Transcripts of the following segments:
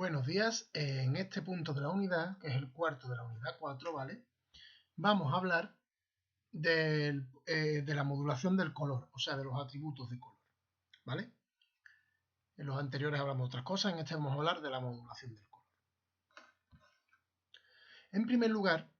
Buenos días, en este punto de la unidad, que es el cuarto de la unidad 4, ¿vale? Vamos a hablar de la modulación del color, o sea, de los atributos de color, ¿vale? En los anteriores hablamos de otras cosas, en este vamos a hablar de la modulación del color. En primer lugar,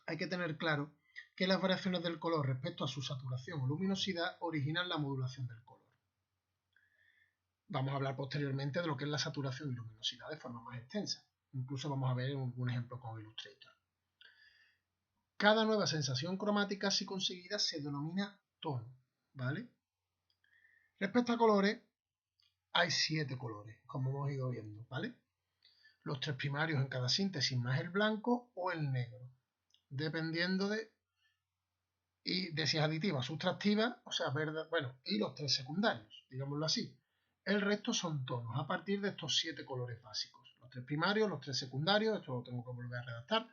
hay que tener claro que las variaciones del color respecto a su saturación o luminosidad originan la modulación del color. Vamos a hablar posteriormente de lo que es la saturación y luminosidad de forma más extensa. Incluso vamos a ver un ejemplo con Illustrator. Cada nueva sensación cromática así conseguida se denomina tono, ¿vale? Respecto a colores, hay 7 colores, como hemos ido viendo, ¿vale? Los 3 primarios en cada síntesis más el blanco o el negro, dependiendo de si es aditiva o sustractiva, o sea, verde, bueno, y los 3 secundarios, digámoslo así. El resto son tonos a partir de estos 7 colores básicos. Los 3 primarios, los 3 secundarios, esto lo tengo que volver a redactar,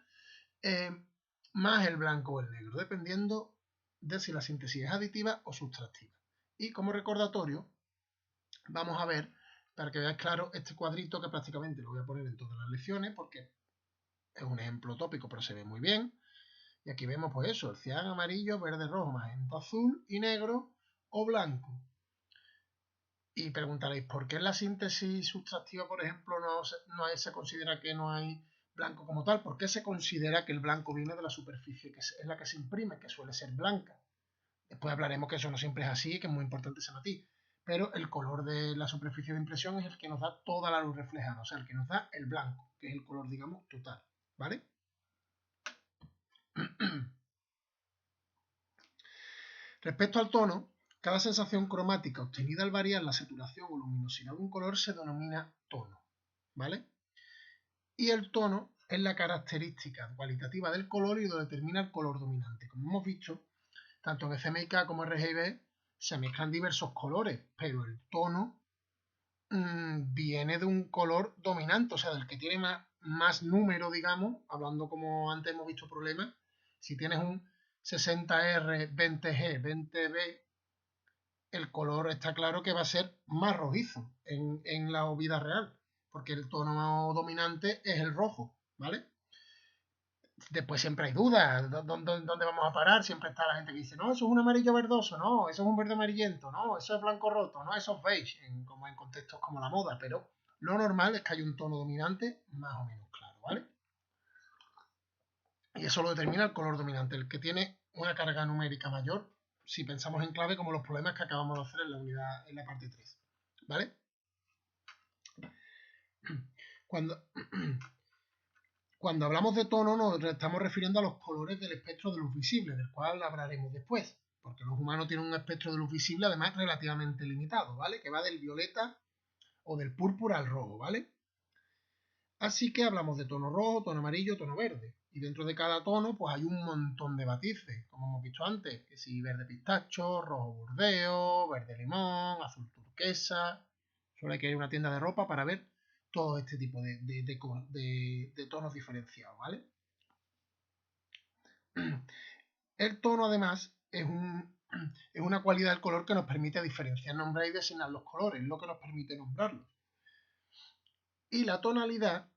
más el blanco o el negro, dependiendo de si la síntesis es aditiva o sustractiva. Y como recordatorio, vamos a ver, para que veáis claro, este cuadrito que prácticamente lo voy a poner en todas las lecciones, porque es un ejemplo tópico, pero se ve muy bien. Y aquí vemos, pues eso, el cian, amarillo, verde, rojo, magenta, azul y negro o blanco. Y preguntaréis, ¿por qué en la síntesis sustractiva, por ejemplo, se considera que no hay blanco como tal? ¿Por qué se considera que el blanco viene de la superficie que es la que se imprime, que suele ser blanca? Después hablaremos que eso no siempre es así, que es muy importante ese matiz. Pero el color de la superficie de impresión es el que nos da toda la luz reflejada, o sea, el que nos da el blanco, que es el color, digamos, total, ¿vale? Respecto al tono, cada sensación cromática obtenida al variar la saturación o luminosidad de un color se denomina tono, ¿vale? Y el tono es la característica cualitativa del color y lo determina el color dominante. Como hemos visto, tanto en CMYK como en RGB se mezclan diversos colores, pero el tono viene de un color dominante, o sea, del que tiene más número, digamos, hablando como antes hemos visto problemas. Si tienes un 60R, 20G, 20B, el color está claro que va a ser más rojizo en la vida real, porque el tono dominante es el rojo, ¿vale? Después siempre hay dudas, ¿dónde vamos a parar? Siempre está la gente que dice, no, eso es un amarillo verdoso, no, eso es un verde amarillento, no, eso es blanco roto, no, eso es beige, como en contextos como la moda, pero lo normal es que haya un tono dominante más o menos claro, ¿vale? Y eso lo determina el color dominante, el que tiene una carga numérica mayor, si pensamos en clave como los problemas que acabamos de hacer en la unidad, en la parte 3, ¿vale? Cuando hablamos de tono nos estamos refiriendo a los colores del espectro de luz visible, del cual hablaremos después, porque los humanos tienen un espectro de luz visible además relativamente limitado, ¿vale? Que va del violeta o del púrpura al rojo, ¿vale? Así que hablamos de tono rojo, tono amarillo, tono verde. Y dentro de cada tono pues hay un montón de matices, como hemos visto antes, que si verde pistacho, rojo burdeo, verde limón, azul turquesa. Solo hay que ir a una tienda de ropa para ver todo este tipo de tonos diferenciados, ¿vale? El tono, además, es una cualidad del color que nos permite diferenciar, nombrar y designar los colores, lo que nos permite nombrarlos. Y la tonalidad,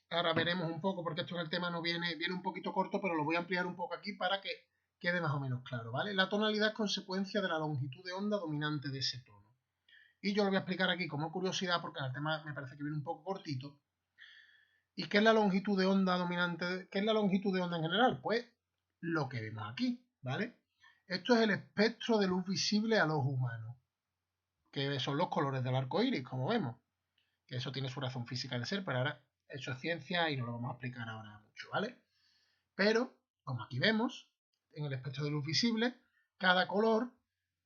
ahora veremos un poco, porque esto en el tema no viene un poquito corto, pero lo voy a ampliar un poco aquí para que quede más o menos claro, ¿vale? La tonalidad es consecuencia de la longitud de onda dominante de ese tono. Y yo lo voy a explicar aquí como curiosidad, porque el tema me parece que viene un poco cortito. ¿Y qué es la longitud de onda dominante? ¿Qué es la longitud de onda en general? Pues lo que vemos aquí, ¿vale? Esto es el espectro de luz visible a los humanos, que son los colores del arco iris, como vemos. Que eso tiene su razón física de ser, pero ahora eso es ciencia y no lo vamos a explicar ahora mucho, ¿vale? Pero, como aquí vemos, en el espectro de luz visible, cada color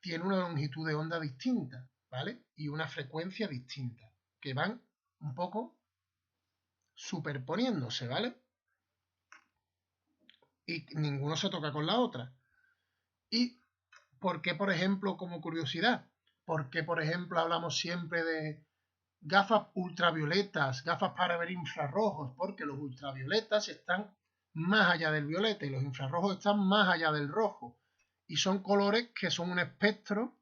tiene una longitud de onda distinta, ¿vale? Y una frecuencia distinta, que van un poco superponiéndose, ¿vale? Y ninguno se toca con la otra. ¿Y por qué, por ejemplo, como curiosidad? ¿Por qué, por ejemplo, hablamos siempre de gafas ultravioletas, gafas para ver infrarrojos? Porque los ultravioletas están más allá del violeta y los infrarrojos están más allá del rojo. Y son colores que son un espectro.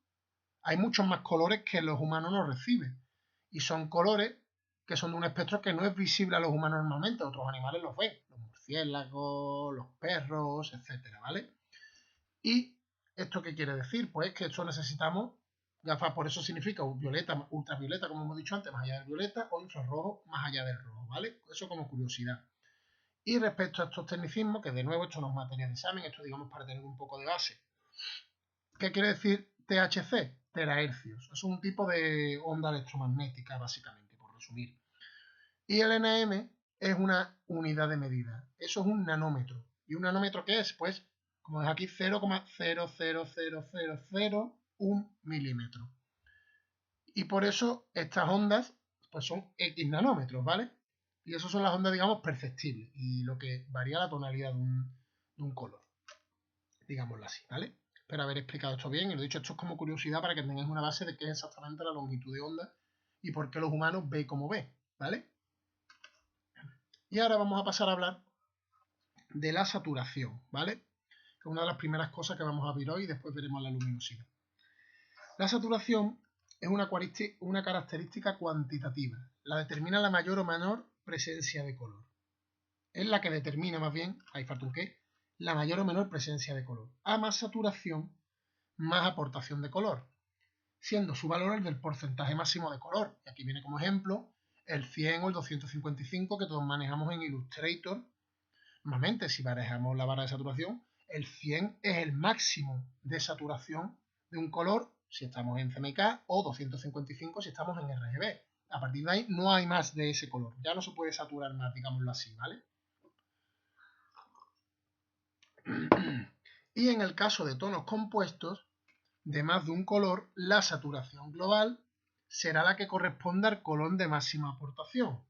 Hay muchos más colores que los humanos no reciben. Y son colores que son de un espectro que no es visible a los humanos normalmente, otros animales los ven, los murciélagos, los perros, etcétera, ¿vale? ¿Y esto qué quiere decir? Pues que esto necesitamos gafas, por eso significa violeta, ultravioleta, como hemos dicho antes, más allá del violeta, o infrarrojo, más allá del rojo, ¿vale? Eso como curiosidad. Y respecto a estos tecnicismos, que de nuevo esto no es materia de examen, esto digamos para tener un poco de base. ¿Qué quiere decir THC? Terahercios. Es un tipo de onda electromagnética, básicamente, por resumir. Y el nm es una unidad de medida. Eso es un nanómetro. ¿Y un nanómetro qué es? Pues, como es aquí, 0,00001 milímetro. Y por eso estas ondas pues son X nanómetros, ¿vale? Y eso son las ondas, digamos, perceptibles. Y lo que varía la tonalidad de un color. Digámoslo así, ¿vale? Espero haber explicado esto bien. Y lo dicho, esto es como curiosidad para que tengáis una base de qué es exactamente la longitud de onda y por qué los humanos ve como ve, ¿vale? Y ahora vamos a pasar a hablar de la saturación, ¿vale? Que es una de las primeras cosas que vamos a ver hoy y después veremos la luminosidad. La saturación es una característica cuantitativa. La determina la mayor o menor presencia de color. Es la que determina más bien, ahí falta un qué, la mayor o menor presencia de color. A más saturación, más aportación de color, siendo su valor el del porcentaje máximo de color. Y aquí viene como ejemplo el 100 o el 255 que todos manejamos en Illustrator. Normalmente, si manejamos la barra de saturación, el 100 es el máximo de saturación de un color si estamos en CMYK o 255 si estamos en RGB. A partir de ahí no hay más de ese color. Ya no se puede saturar más, digámoslo así, ¿vale? Y en el caso de tonos compuestos de más de un color, la saturación global será la que corresponda al color de máxima aportación.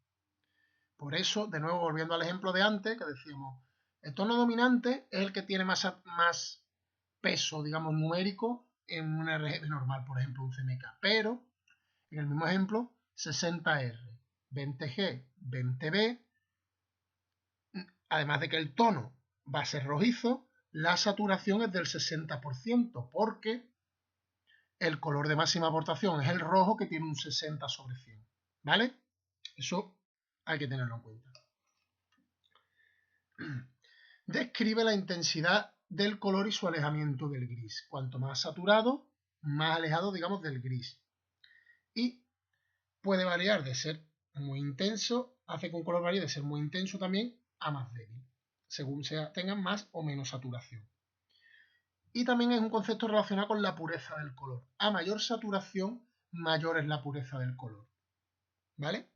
Por eso, de nuevo, volviendo al ejemplo de antes, que decíamos, el tono dominante es el que tiene más peso, digamos, numérico en un RGB normal, por ejemplo, un CMYK. Pero, en el mismo ejemplo, 60R, 20G, 20B, además de que el tono va a ser rojizo, la saturación es del 60%, porque el color de máxima aportación es el rojo, que tiene un 60 sobre 100. ¿Vale? Eso hay que tenerlo en cuenta. Describe la intensidad del color y su alejamiento del gris. Cuanto más saturado, más alejado, digamos, del gris. Y puede variar de ser muy intenso, hace que un color varíe de ser muy intenso también a más débil, según tengan más o menos saturación. Y también es un concepto relacionado con la pureza del color. A mayor saturación, mayor es la pureza del color. ¿Vale?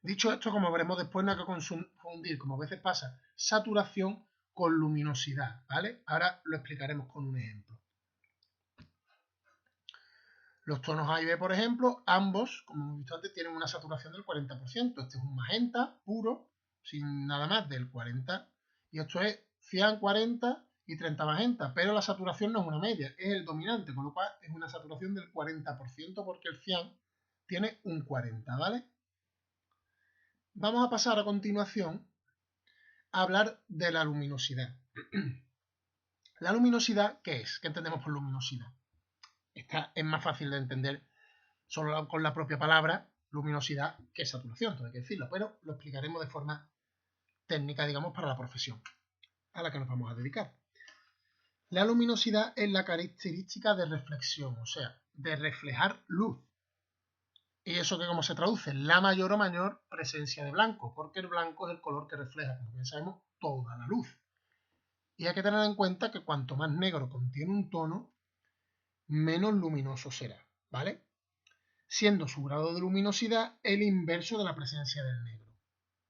Dicho esto, como veremos después, no hay que confundir, como a veces pasa, saturación con luminosidad, ¿vale? Ahora lo explicaremos con un ejemplo. Los tonos A y B, por ejemplo, ambos, como hemos visto antes, tienen una saturación del 40%. Este es un magenta puro, sin nada más, del 40%. Y esto es cian 40 y 30 magenta, pero la saturación no es una media, es el dominante, con lo cual es una saturación del 40% porque el cian tiene un 40%, ¿vale? Vamos a pasar a continuación a hablar de la luminosidad. ¿La luminosidad qué es? ¿Qué entendemos por luminosidad? Esta es más fácil de entender solo con la propia palabra luminosidad que saturación, todo hay que decirlo, pero lo explicaremos de forma técnica, digamos, para la profesión a la que nos vamos a dedicar. La luminosidad es la característica de reflexión, o sea, de reflejar luz. ¿Y eso que cómo se traduce? La mayor o mayor presencia de blanco, porque el blanco es el color que refleja, como bien sabemos, toda la luz. Y hay que tener en cuenta que cuanto más negro contiene un tono, menos luminoso será, ¿vale? Siendo su grado de luminosidad el inverso de la presencia del negro.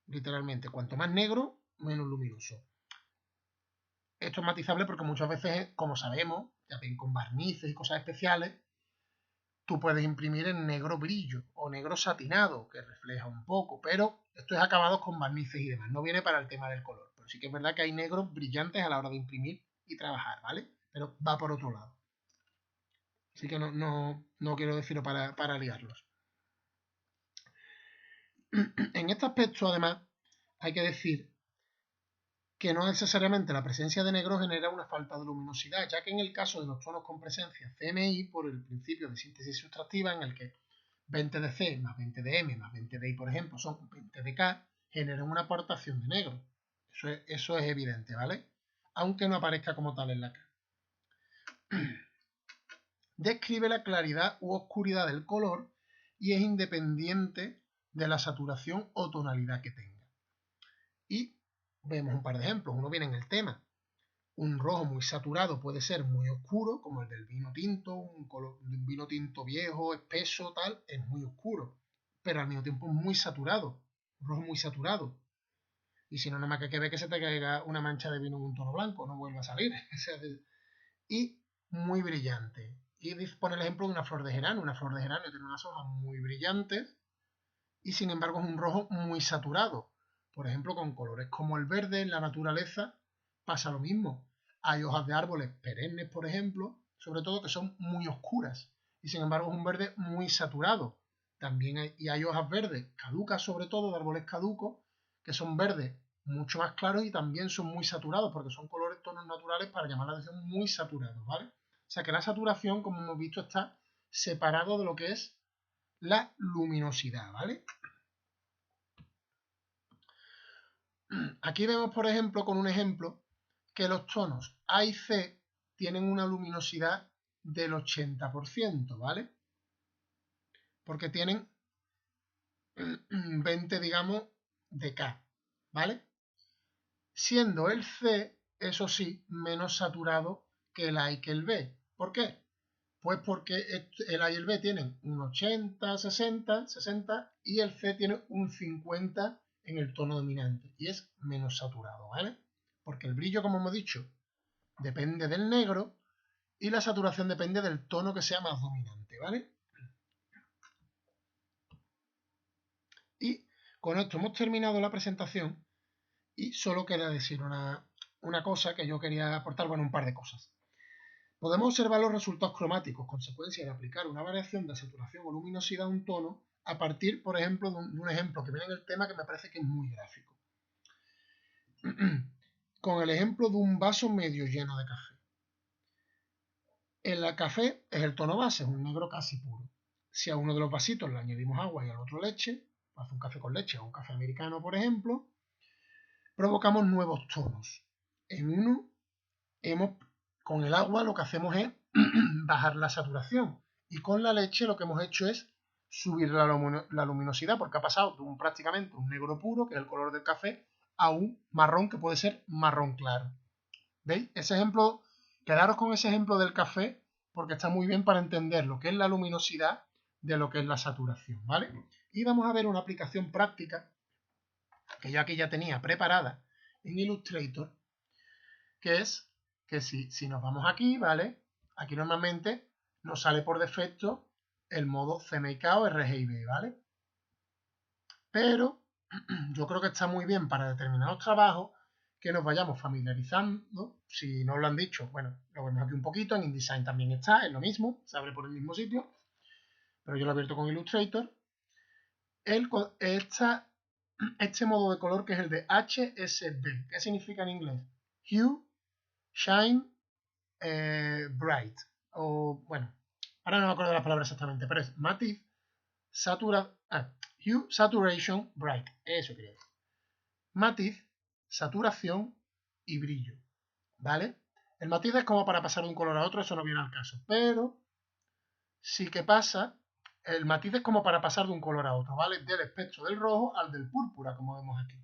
Literalmente, cuanto más negro, menos luminoso. Esto es matizable porque muchas veces, como sabemos, ya ven con barnices y cosas especiales, tú puedes imprimir en negro brillo o negro satinado, que refleja un poco, pero esto es acabado con barnices y demás, no viene para el tema del color. Pero sí que es verdad que hay negros brillantes a la hora de imprimir y trabajar, ¿vale? Pero va por otro lado. Así que no quiero decirlo para liarlos. En este aspecto, además, hay que decir que no necesariamente la presencia de negro genera una falta de luminosidad, ya que en el caso de los tonos con presencia CMI, por el principio de síntesis sustractiva, en el que 20 de C más 20 de M más 20 de I, por ejemplo, son 20 de K, generan una aportación de negro. Eso es evidente, ¿vale? Aunque no aparezca como tal en la K. Describe la claridad u oscuridad del color y es independiente de la saturación o tonalidad que tenga. Y vemos un par de ejemplos. Uno viene en el tema. Un rojo muy saturado puede ser muy oscuro, como el del vino tinto, un vino tinto viejo, espeso, tal, es muy oscuro, pero al mismo tiempo muy saturado, un rojo muy saturado. Y si no, nada más que ve que se te caiga una mancha de vino en un tono blanco, no vuelve a salir. Y muy brillante. Y pone el ejemplo de una flor de geranio. Una flor de geranio tiene unas hojas muy brillantes y sin embargo es un rojo muy saturado. Por ejemplo, con colores como el verde en la naturaleza pasa lo mismo. Hay hojas de árboles perennes, por ejemplo, sobre todo que son muy oscuras y sin embargo es un verde muy saturado. También hay hojas verdes caducas, sobre todo de árboles caducos, que son verdes mucho más claros y también son muy saturados porque son colores, tonos naturales para llamar la atención, muy saturados, ¿vale? O sea que la saturación, como hemos visto, está separado de lo que es la luminosidad, ¿vale? Aquí vemos, por ejemplo, con un ejemplo, que los tonos A y C tienen una luminosidad del 80%, ¿vale? Porque tienen 20, digamos, de K, ¿vale? Siendo el C, eso sí, menos saturado que el A y que el B. ¿Por qué? Pues porque el A y el B tienen un 80, 60 y el C tiene un 50 en el tono dominante y es menos saturado, ¿vale? Porque el brillo, como hemos dicho, depende del negro y la saturación depende del tono que sea más dominante, ¿vale? Y con esto hemos terminado la presentación y solo queda decir una cosa que yo quería aportar, bueno, un par de cosas. Podemos observar los resultados cromáticos, consecuencia de aplicar una variación de saturación o luminosidad a un tono a partir, por ejemplo, de un ejemplo que viene en el tema que me parece que es muy gráfico. Con el ejemplo de un vaso medio lleno de café. El café es el tono base, es un negro casi puro. Si a uno de los vasitos le añadimos agua y al otro leche, hace un café con leche o un café americano, por ejemplo, provocamos nuevos tonos. En uno, con el agua lo que hacemos es bajar la saturación y con la leche lo que hemos hecho es subir la luminosidad porque ha pasado de prácticamente un negro puro, que es el color del café, a un marrón que puede ser marrón claro. ¿Veis? Ese ejemplo, quedaros con ese ejemplo del café porque está muy bien para entender lo que es la luminosidad de lo que es la saturación, ¿vale? Y vamos a ver una aplicación práctica que yo aquí ya tenía preparada en Illustrator, que es que si nos vamos aquí, ¿vale? Aquí normalmente nos sale por defecto el modo CMYK o RGB, ¿vale? Pero yo creo que está muy bien para determinados trabajos que nos vayamos familiarizando. Si no lo han dicho, bueno, lo vemos aquí un poquito. En InDesign también está, es lo mismo, se abre por el mismo sitio. Pero yo lo he abierto con Illustrator. Este modo de color que es el de HSB. ¿Qué significa en inglés? Hue, Shine, Bright. O, bueno, ahora no me acuerdo de las palabras exactamente, pero es Matiz, Hue, Saturation, Bright. Eso quería decir. Matiz, saturación y brillo, ¿vale? El matiz es como para pasar de un color a otro, eso no viene al caso, pero sí que pasa, el matiz es como para pasar de un color a otro, ¿vale? Del espectro del rojo al del púrpura, como vemos aquí.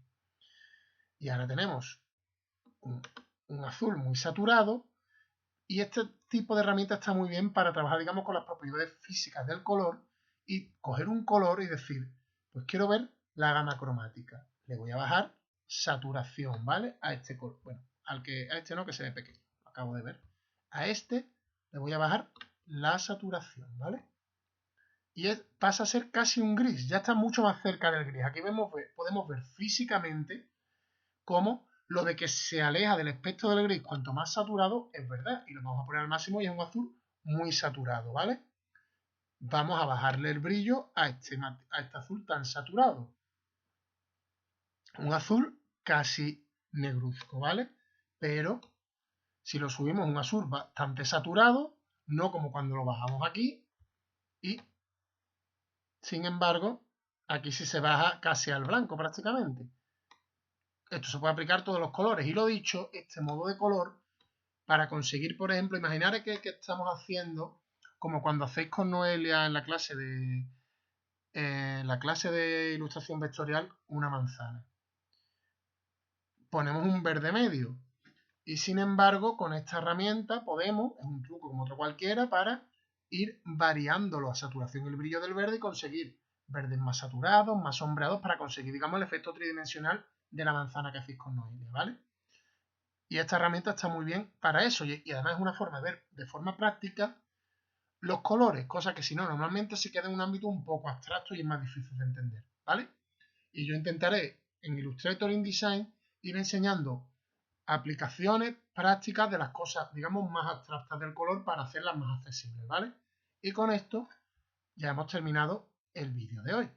Y ahora tenemos un azul muy saturado y este tipo de herramienta está muy bien para trabajar, digamos, con las propiedades físicas del color y coger un color y decir, pues quiero ver la gama cromática. Le voy a bajar saturación, ¿vale? A este color. Bueno, a este no, que se ve pequeño. Lo acabo de ver. A este le voy a bajar la saturación, ¿vale? Y pasa a ser casi un gris. Ya está mucho más cerca del gris. Aquí podemos ver físicamente cómo lo de que se aleja del espectro del gris cuanto más saturado es verdad. Y lo vamos a poner al máximo y es un azul muy saturado, ¿vale? Vamos a bajarle el brillo a este azul tan saturado. Un azul casi negruzco, ¿vale? Pero si lo subimos a un azul bastante saturado, no como cuando lo bajamos aquí, y Sin embargo, aquí sí se baja casi al blanco prácticamente. Esto se puede aplicar a todos los colores. Y lo dicho, este modo de color, para conseguir, por ejemplo, imaginar que estamos haciendo, como cuando hacéis con Noelia en la clase de ilustración vectorial, una manzana. Ponemos un verde medio. Y sin embargo, con esta herramienta podemos, es un truco como otro cualquiera, para ir variando la saturación y el brillo del verde y conseguir verdes más saturados, más sombreados, para conseguir, digamos, el efecto tridimensional de la manzana que hacéis con Noelia, ¿vale? Y esta herramienta está muy bien para eso y además es una forma de ver de forma práctica los colores, cosa que si no, normalmente se queda en un ámbito un poco abstracto y es más difícil de entender, ¿vale? Y yo intentaré en Illustrator InDesign ir enseñando aplicaciones prácticas de las cosas, digamos, más abstractas del color para hacerlas más accesibles, ¿vale? Y con esto ya hemos terminado el vídeo de hoy.